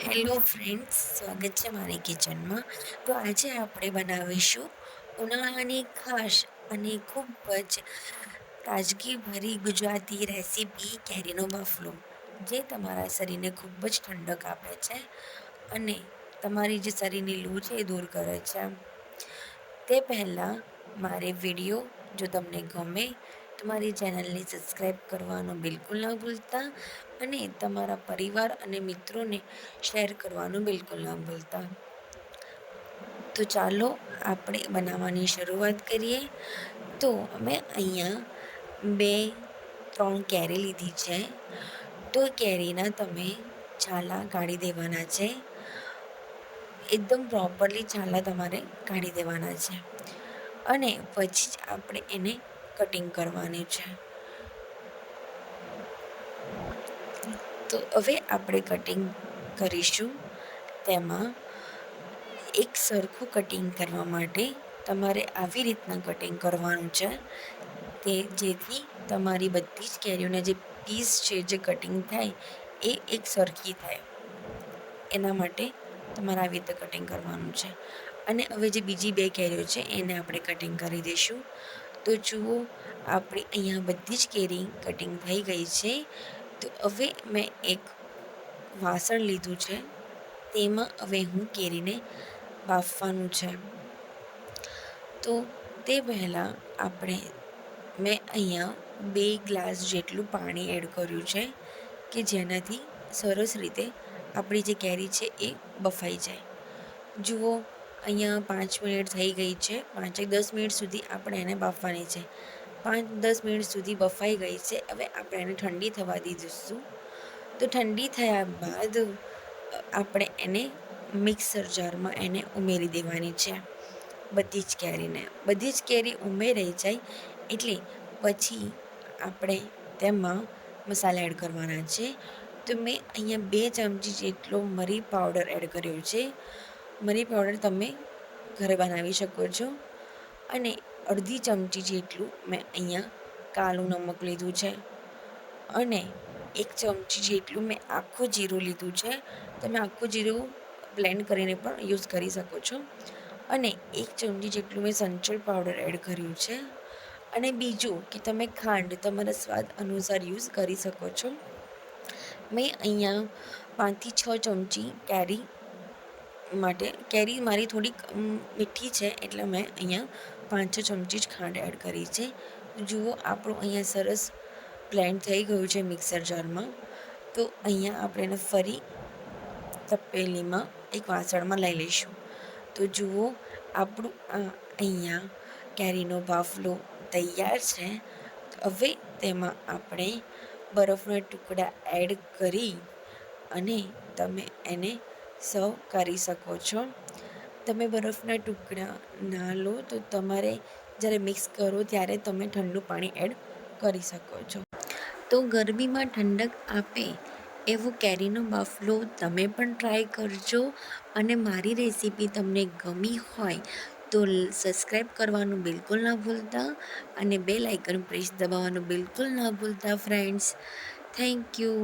Hello friends, સ્વાગત છે મારી કિચનમાં. તો આજે આપણે બનાવીશું ઉનાળાની ખાસ અને ખૂબ જ તાજગીભરી ગુજરાતી રેસીપી કેરીનો બાફલો, જે તમારા શરીરને ખૂબ જ ઠંડક આપે છે અને તમારી જે શરીરની લૂ છે એ દૂર કરે છે. તે પહેલાં મારે વિડીયો જો તમને ગમે તો મારી ચેનલને સબસ્ક્રાઈબ કરવાનું બિલકુલ ન ભૂલતા અને તમારા પરિવાર અને મિત્રોને શેર કરવાનું બિલકુલ ન ભૂલતા. તો ચાલો આપણે બનાવવાની શરૂઆત કરીએ. તો અમે અહીંયા 2-3 કેરી લીધી છે. તો કેરીના તમે છાલા કાઢી દેવાના છે. એકદમ પ્રોપરલી છાલા તમારે કાઢી દેવાના છે અને પછી જ આપણે એને કટિંગ કરવાની છે. તો હવે આપણે કટિંગ કરીશું. તેમાં એક સરખું કટિંગ કરવા માટે તમારે આવી રીતના કટિંગ કરવાનું છે, તે જેથી તમારી બધી જ કેરીઓના જે પીસ છે, જે કટિંગ થાય એ એક સરખી થાય. એના માટે તમારે આવી રીતે કટિંગ કરવાનું છે. અને હવે જે બીજી 2 કેરીઓ છે એને આપણે કટિંગ કરી દઈશું. તો જુઓ, આપણી અહીંયા બધી જ કેરી કટિંગ થઈ ગઈ છે. તો હવે મેં એક વાસણ લીધું છે, તેમાં હવે હું કેરીને બાફવાનું છે. તો તે પહેલાં મેં અહીંયા 2 ગ્લાસ જેટલું પાણી એડ કર્યું છે કે જેનાથી સરસ રીતે આપણી જે કેરી છે એ બફાઈ જાય. જુઓ, અહીંયા 5 મિનિટ થઈ ગઈ છે. 5-10 મિનિટ સુધી આપણે એને બાફવાની છે. 5-10 મિનિટ સુધી બફાઈ ગઈ છે. હવે આપણે એને ઠંડી થવા દીધીશું. તો ઠંડી થયા બાદ આપણે એને મિક્સર જારમાં એને ઉમેરી દેવાની છે. બધી જ કેરી ઉમેરાઈ જાય એટલે પછી આપણે તેમાં મસાલા એડ કરવાના છે. તો મેં અહીંયા 2 ચમચી જેટલો મરી પાવડર એડ કર્યો છે. મરી પાવડર તમે ઘરે બનાવી શકો છો. અને અડધી ચમચી જેટલું મેં અહીંયા કાળું નમક લીધું છે અને 1 ચમચી જેટલું મેં આખું જીરું લીધું છે. તમે આખું જીરું બ્લેન્ડ કરીને પણ યુઝ કરી શકો છો. અને 1 ચમચી જેટલું મેં સંચળ પાવડર એડ કર્યું છે. અને બીજું કે તમે ખાંડ તમારા સ્વાદ અનુસાર યુઝ કરી શકો છો. મેં અહીંયા 5-6 ચમચી કેરી મારી થોડીક મીઠી છે એટલે મેં અહીંયા 5-6 ચમચી જ ખાંડ એડ કરી છે. જુઓ, આપણું અહીંયા સરસ બ્લેન્ડ થઈ ગયું છે મિક્સર જારમાં. તો અહીંયા આપણે એને ફરી તપેલીમાં એક વાસણમાં લઈ લઈશું. તો જુઓ, આપણું અહીંયા કેરીનો બાફલો તૈયાર છે. હવે તેમાં આપણે બરફના ટુકડા એડ કરી અને તમે એને સર્વ કરી શકો છો. તમે બરફના ટુકડા ના લો તો તમારે જ્યારે મિક્સ કરો ત્યારે તમે ઠંડુ પાણી એડ કરી શકો છો. તો ગરમીમાં ઠંડક આપે એવો કેરીનો બાફલો તમે પણ ટ્રાય કરજો. અને મારી રેસીપી તમને ગમી હોય તો સબસ્ક્રાઈબ કરવાનું બિલકુલ ના ભૂલતા અને બેલ આઇકન પ્રેસ દબાવવાનું બિલકુલ ના ભૂલતા ફ્રેન્ડ્સ. Thank you.